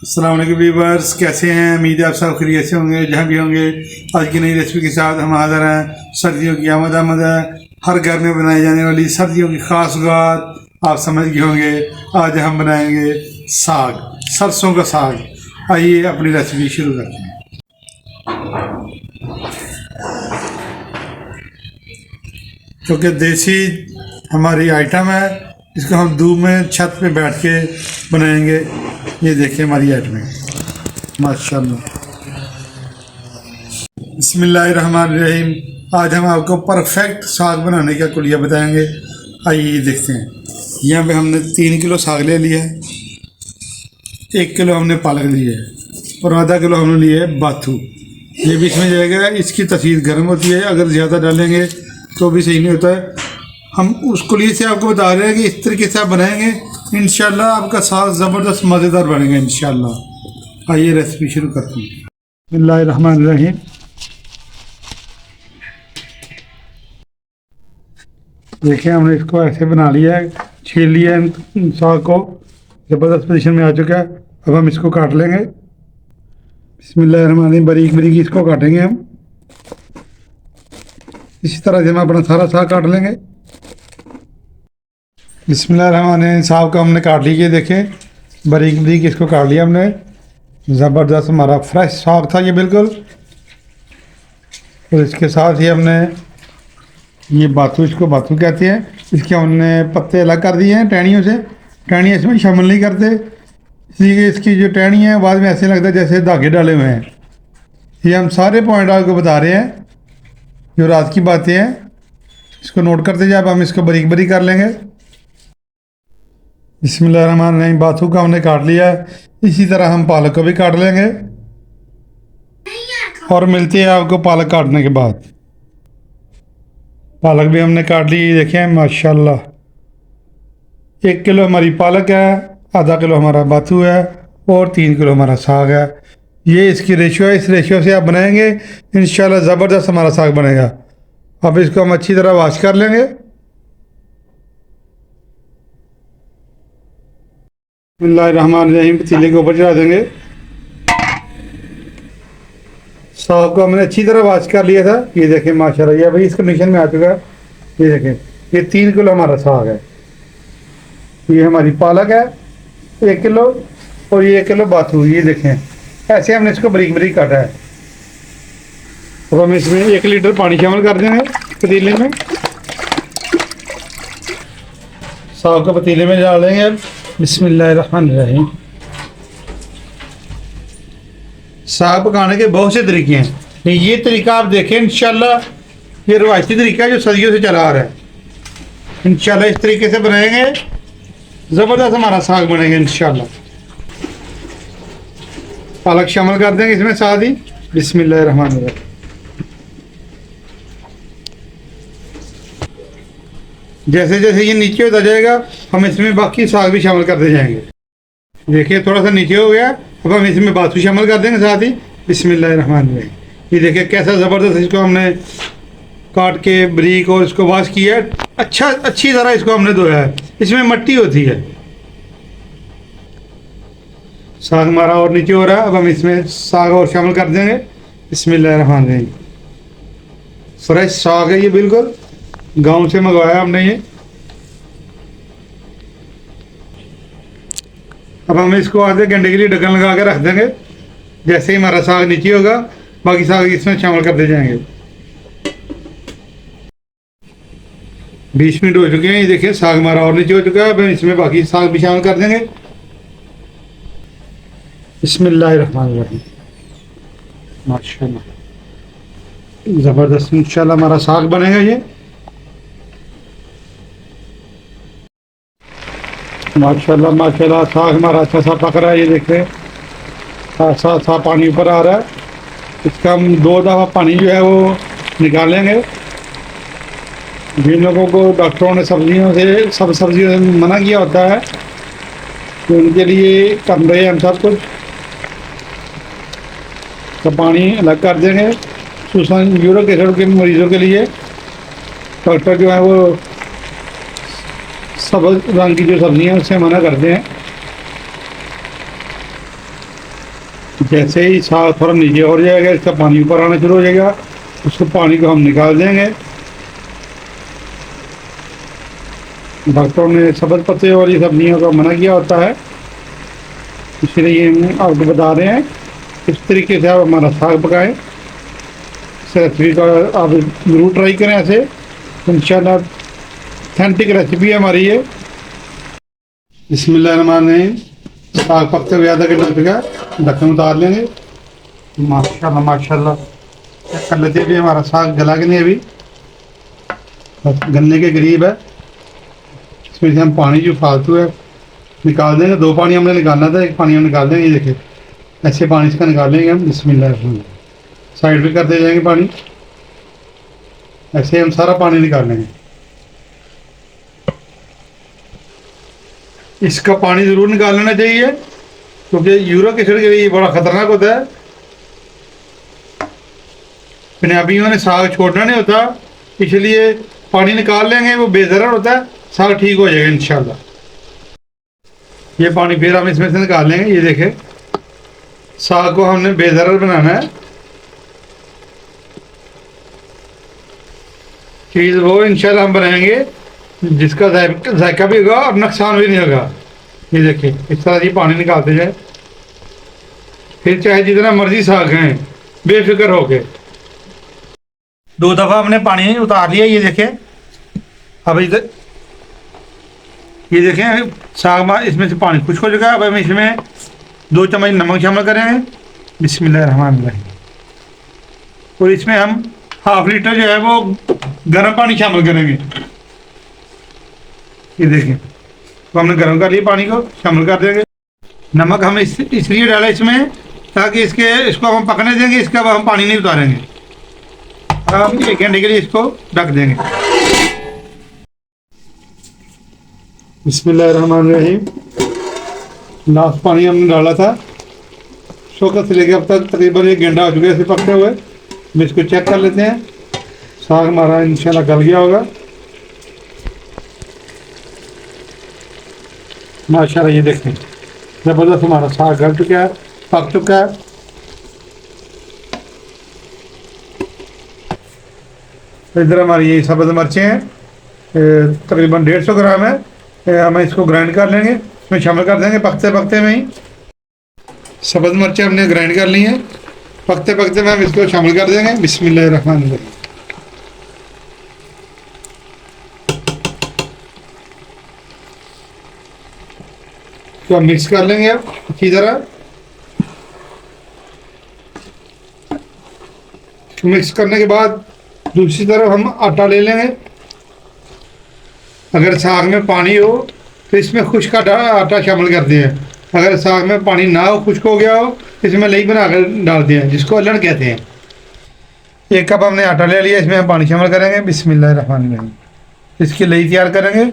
अस्सलाम वालेकुम व्यूअर्स, कैसे हैं? उम्मीद है आप सब खैरियत से होंगे जहाँ भी होंगे। आज की नई रेसिपी के साथ हम हाजिर हैं। सर्दियों की आमद है। हर घर में बनाई जाने वाली सर्दियों की खास बात आप समझ गए होंगे। आज हम बनाएंगे साग, सरसों का साग। आइए अपनी रेसिपी शुरू करते हैं। क्योंकि देसी हमारी आइटम है, इसको हम धूप में छत पे बैठ के बनाएंगे। ये देखिए हमारी आइटम है, माशाल्लाह। बिस्मिल्लाहिर्रहमानिर्रहीम। आज हम आपको परफेक्ट साग बनाने का कुलिया बताएंगे। आइए देखते हैं। यहाँ पे हमने 3 किलो साग ले लिया है, 1 किलो हमने पालक लिया है और आधा किलो हमने लिया है बाथू। ये भी इसमें जाएगा। इसकी तफसीर गर्म होती है, अगर ज़्यादा डालेंगे तो भी सही नहीं होता है। हम उस कुलिये से आपको बता रहे हैं कि इस तरीके से आप बनाएंगे, इंशाल्लाह आपका साग ज़बरदस्त मज़ेदार बनेगा इंशाल्लाह। आइए रेसिपी शुरू करते हैं। बिस्मिल्लाहिर्रहमानिर्रहीम। देखिए हमने इसको ऐसे बना लिया है, छील लिया है साग को, ज़बरदस्त पोजीशन में आ चुका है। अब हम इसको काट लेंगे। बिस्मिल्लाहिर्रहमानिर्रहीम। बारीक बारीक इसको काटेंगे हम। इसी तरह से हम अपना सारा साग काट लेंगे। बिस्मिल्लाहिर्रहमानिर्रहीम। साग को हमने काट लीजिए, देखें बारीक बारीक इसको काट लिया हमने। ज़बरदस्त हमारा फ्रेश साग था ये बिल्कुल। और इसके साथ ही हमने ये बाथू, इसको बाथू कहते हैं, इसके हमने पत्ते अलग कर दिए हैं टहनियों से। टहनियाँ इसमें शामिल नहीं करते, इसलिए इसकी जो टहनी है बाद में ऐसे लगता है जैसे धागे डाले हुए हैं। ये हम सारे पॉइंट आपको बता रहे हैं, जो रात की बातें हैं। इसको नोट करते जाए। अब हम इसको बारीक बारीक कर लेंगे। बिस्मिल्लाहिर्रहमानिर्रहीम। बाथू का हमने काट लिया है। इसी तरह हम पालक को भी काट लेंगे और मिलते हैं आपको पालक काटने के बाद। पालक भी हमने काट ली, देखें माशाल्लाह। 1 किलो हमारी पालक है, आधा किलो हमारा बाथू है और 3 किलो हमारा साग है। ये इसकी रेशियो है। इस रेशियो से आप बनाएंगे इंशाल्लाह ज़बरदस्त हमारा साग बनेगा। अब इसको हम अच्छी तरह वॉश कर लेंगे। बिस्मिल्लाहिर्रहमानिर्रहीम। पतीले के ऊपर चढ़ा देंगे। साग को हमने अच्छी तरह वॉश कर लिया था। ये देखें माशाल्लाह, ये भाई इस कंडीशन में आ चुका है। ये देखें, ये 3 किलो हमारा साग है। ये हमारी पालक है 1 किलो और ये 1 किलो बाथू। ये देखें ऐसे हमने इसको बारीक बारीक काटा है। अब हम इसमें 1 लीटर पानी शामिल कर देंगे पतीले में। साग को पतीले में डाल देंगे अब। बिस्मिल्लाहिर्रहमानिर्रहीम। साग पकाने के बहुत से तरीके हैं, ये तरीका आप देखें इंशाल्लाह, ये रवायती तरीका है जो सदियों से चला आ रहा है। इंशाल्लाह इस तरीके से बनाएंगे ज़बरदस्त हमारा साग बनेगा इंशाल्लाह। पालक शामिल कर देंगे इसमें साथ ही। बिस्मिल्लाहिर्रहमानिर्रहीम। जैसे जैसे ये नीचे होता जाएगा हम इसमें बाकी साग भी शामिल करते जाएंगे। देखिए थोड़ा सा नीचे हो गया। अब हम इसमें बाथू शामिल कर देंगे साथ ही। बिस्मिल्लाहिर्रहमानिर्रहीम। ये देखिए कैसा ज़बरदस्त इसको हमने काट के बारीक और इसको वॉश किया है। अच्छी तरह इसको हमने धोया है, इसमें मिट्टी होती है। साग हमारा और नीचे हो रहा है। अब हम इसमें साग और शामिल कर देंगे। बिस्मिल्लाहिर्रहमानिर्रहीम। फ्रेश साग है ये, बिल्कुल गांव से मंगवाया हमने ये। अब हम इसको आधे घंटे के लिए ढक्कन लगा के रख देंगे। जैसे ही हमारा साग नीचे होगा बाकी साग इसमें शामिल करते जाएंगे। 20 मिनट हो चुके हैं। ये देखिए साग हमारा और नीचे हो चुका है। अब हम इसमें बाकी साग भी शामिल कर देंगे। बिस्मिल्लाहिर्रहमानिर्रहीम। माशाल्लाह ज़बरदस्त इंशाल्लाह हमारा साग बनेगा ये। माशाल्लाह माशाल्लाह साग हमारा अच्छा सा पक रहा है। ये देखिए साथ साथ पानी ऊपर आ रहा है। इसका हम 2 दफ़ा पानी जो है वो निकालेंगे। जिन लोगों को डॉक्टरों ने सब्जियों से मना किया होता है तो उनके लिए कर रहे हैं हम सब कुछ। तो पानी अलग कर देंगे। यूरिक एसिड के मरीजों के लिए डॉक्टर जो है वो सब रंग की जो सब्जियाँ उससे मना करते हैं। जैसे ही साग थोड़ा नीचे हो जाएगा, इसका पानी ऊपर आना शुरू हो जाएगा, उसको पानी को हम निकाल देंगे। डॉक्टरों ने सब्ज़ पत्ते वाली सब्जियों का मना किया होता है, इसलिए हम आपको बता रहे हैं इस तरीके से आप हमारा साग पकाएं। इस रेसिपी का आप ज़रूर ट्राई करें, ऐसे इंशाल्लाह ऑथेंटिक रेसिपी है हमारी ये। बिस्मिल्लाहिर्रहमानिर्रहीम। साग पकते हुए आधा घंटा चुका, ढक्कन उतार लेंगे। माशाल्लाह माशाल्लाह चेक कर लेते हैं भी हमारा साग गला कि नहीं, अभी बस गलने के करीब है। इसमें से हम पानी जो फालतू है निकाल देंगे। 2 पानी हमने निकालना था, 1 पानी हम निकाल देंगे। ये देखिए ऐसे पानी इसका निकाल लेंगे हम। बिस्मिल्लाह साइड भी करते जाएंगे पानी, ऐसे हम सारा पानी निकाल लेंगे। इसका पानी ज़रूर निकाल लेना चाहिए, क्योंकि यूरिक एसिड के लिए बड़ा ख़तरनाक होता है। पंजाबियों ने साग छोड़ना नहीं होता, इसलिए पानी निकाल लेंगे, वो बेज़रर होता है, साग ठीक हो जाएगा इंशाल्लाह। ये पानी फिर हम इसमें से निकाल लेंगे। ये देखें साग को हमने बेज़रर बनाना है। चीज़ वो इंशाल्लाह हम बनाएंगे जिसका जायका भी होगा और नुकसान भी नहीं होगा। ये देखिए इस तरह से पानी निकालते जाए, फिर चाहे जितना मर्जी साग खाएं बेफिक्र होके। 2 दफ़ा हमने पानी उतार लिया। ये देखें अब इधर ये देखें साग में इसमें से पानी खुश्क हो चुका है। अब हम इसमें 2 चम्मच नमक शामिल करेंगे। बिस्मिल्लाहिर्रहमानिर्रहीम। और इसमें हम ½ लीटर जो है वो गर्म पानी शामिल करेंगे। ये देखें तो हमने गर्म कर लिया, पानी को शामिल कर देंगे। नमक हम इसलिए डालें इसमें ताकि इसको हम पकने देंगे, इसके बाद हम पानी नहीं उतारेंगे। अब हम 1 घंटे के लिए इसको ढक देंगे। बिस्मिल्लाहिर्रहमानिर्रहीम। लास्ट पानी हमने डाला था शौकत से लेके अब तक तकरीबन 1 घंटा हो चुका है इसे पकते हुए। हम इसको चेक कर लेते हैं, साग हमारा इंशाल्लाह गल गया होगा माशाल्लाह। ये देखें ज़बरदस्त हमारा साग गल चुका है, पक चुका है। इधर हमारी ये सब्ज़ मिर्चें हैं, तकरीबन 150 ग्राम है। हम इसको ग्राइंड कर लेंगे, इसमें शामिल कर देंगे पकते पकते में ही। सब्ज़ मिर्चें हमने ग्राइंड कर ली हैं, पकते पकते में हम इसको शामिल कर देंगे। बिस्मिल्लाहिर्रहमानिर्रहीम। तो हम मिक्स कर लेंगे अब अच्छी तरह। मिक्स करने के बाद दूसरी तरफ हम आटा ले लेंगे। अगर साग में पानी हो तो इसमें खुश्क आटा शामिल करते हैं। अगर साग में पानी ना हो, खुश्क हो गया हो, इसमें लई बना कर डालते हैं, जिसको अल्हड़ कहते हैं। 1 कप हमने आटा ले लिया, इसमें हम पानी शामिल करेंगे। बिस्मिल्लाहिर्रहमानिर्रहीम। इसकी लई तैयार करेंगे।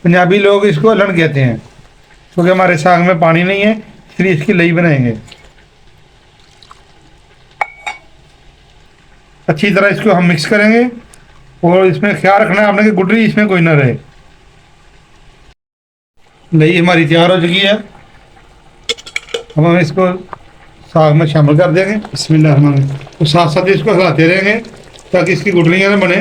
पंजाबी लोग इसको अल्हड़ कहते हैं, क्योंकि हमारे साग में पानी नहीं है, इसलिए इसकी लई बनाएंगे। अच्छी तरह इसको हम मिक्स करेंगे और इसमें ख्याल रखना है आपने कि गुठली इसमें कोई ना रहे। लई हमारी तैयार हो चुकी है। अब हम इसको साग में शामिल कर देंगे। बिस्मिल्लाहिर्रहमानिर्रहीम। तो साथ साथ इसको हिलाते रहेंगे ताकि इसकी गुठलियाँ ना बने।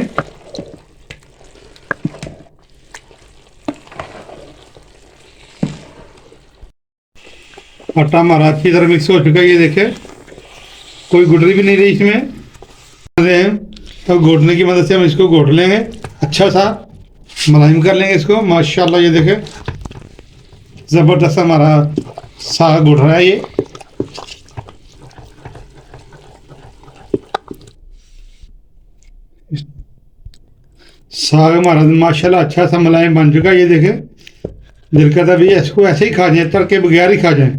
आटा हमारा अच्छी तरह मिक्स हो चुका है। ये देखें कोई गुठली भी नहीं रही इसमें। तो घोटने की मदद से हम इसको घोट लेंगे, अच्छा सा मुलायम कर लेंगे इसको। माशाल्लाह ये देखें ज़बरदस्त हमारा साग घुट रहा है। ये साग हमारा माशाल्लाह अच्छा सा मुलायम बन चुका है। ये देखें दिल करता भी इसको ऐसे ही खा जाए, तड़के बगैर ही खा जाए।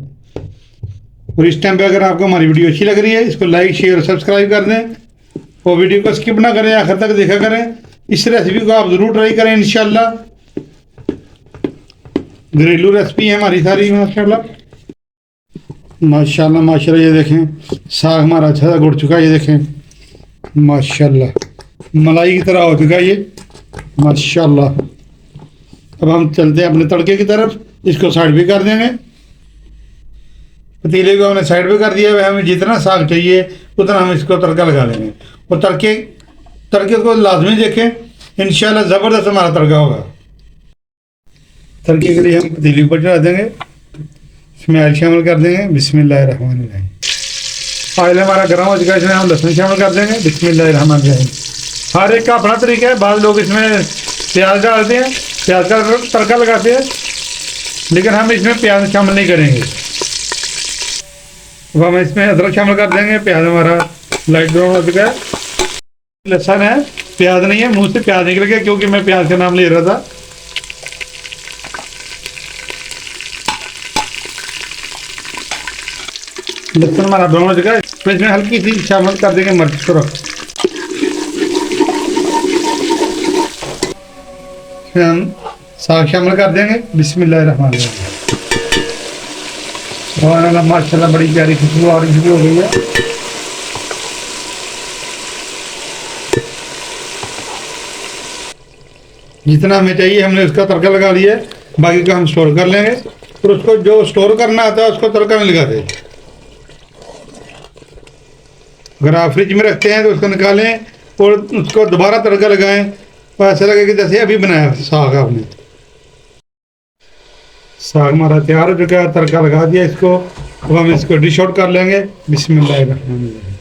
और इस टाइम पे अगर आपको हमारी वीडियो अच्छी लग रही है, इसको लाइक शेयर और सब्सक्राइब कर दें और वीडियो को स्किप ना करें, आखिर तक देखा करें। इस रेसिपी को आप ज़रूर ट्राई करें इंशाल्लाह। घरेलू रेसिपी है हमारी सारी माशाल्लाह माशाल्लाह माशाल्लाह। ये देखें साग हमारा अच्छा सा घुट चुका है। ये देखें माशाल्लाह मलाई की तरह हो चुका है ये माशाल्लाह। अब हम चलते हैं अपने तड़के की तरफ, इसको साइड भी कर देंगे। पतीले को हमने साइड पे कर दिया है। हमें जितना साग चाहिए उतना हम इसको तड़का लगा लेंगे। और तड़के को लाजमी देखें, इंशाल्लाह ज़बरदस्त हमारा तड़का होगा। तड़के के लिए हम पतीले ऊपर चढ़ा देंगे, इसमें ऑयल शामिल कर देंगे, बिस्मिल्लाहिर्रहमानिर्रहीम। ऑयल हमारा गर्म हो चुका है, इसमें हम लहसुन शामिल कर देंगे, बिस्मिल्लाहिर्रहमानिर्रहीम। हर एक का अपना तरीका है, बाद लोग इसमें प्याज डालते हैं, प्याज का तड़का लगाते हैं, लेकिन हम इसमें प्याज शामिल नहीं करेंगे। अब हम इसमें अदरक शामिल कर देंगे। प्याज हमारा लाइट ब्राउन हो चुका है। लहसुन है, प्याज नहीं है, मुंह से प्याज निकल गया क्योंकि मैं प्याज का नाम ले रहा था। लहसुन हमारा ब्राउन हो चुका है, तो इसमें हल्की सी शामिल कर देंगे मिर्च को। फिर हम साग शामिल कर देंगे, बिस्मिल्लाहिर्रहमानिर्रहीम। और माशाल्लाह बड़ी प्यारी खुशबू आ रही शुरू हो गई है। जितना हमें चाहिए हमने उसका तड़का लगा लिया है, बाकी का हम स्टोर कर लेंगे। और उसको जो स्टोर करना आता है उसको तड़का नहीं लगाते। अगर आप फ्रिज में रखते हैं तो उसको निकालें और उसको दोबारा तड़का लगाएं, तो ऐसा लगे कि जैसे अभी बनाया साग आपने। साग हमारा तैयार हो चुका है, तड़का लगा दिया इसको। अब हम इसको डिश आउट कर लेंगे, बिस्मिल्लाहिर्रहमानिर्रहीम।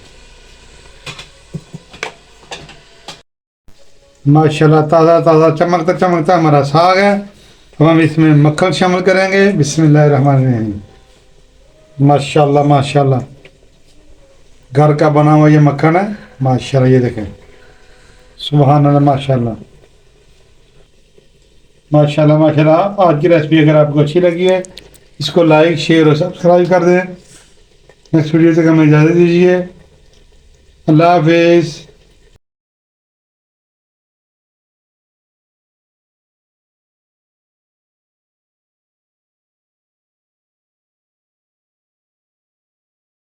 माशाल्लाह ताज़ा ताज़ा चमकता चमकता हमारा साग है। अब हम इसमें मक्खन शामिल करेंगे, बिस्मिल्लाहिर्रहमानिर्रहीम। माशाल्लाह माशाल्लाह, घर का बना हुआ ये मक्खन है, माशाल्लाह। ये देखें, सुभान अल्लाह, माशाल्लाह माशाल्लाह माशाल्लाह। आज की रेसिपी अगर आपको अच्छी लगी है, इसको लाइक शेयर और सब्सक्राइब कर दें। नेक्स्ट वीडियो तक हमें इजाज़त दीजिए। अल्लाह हाफिज़।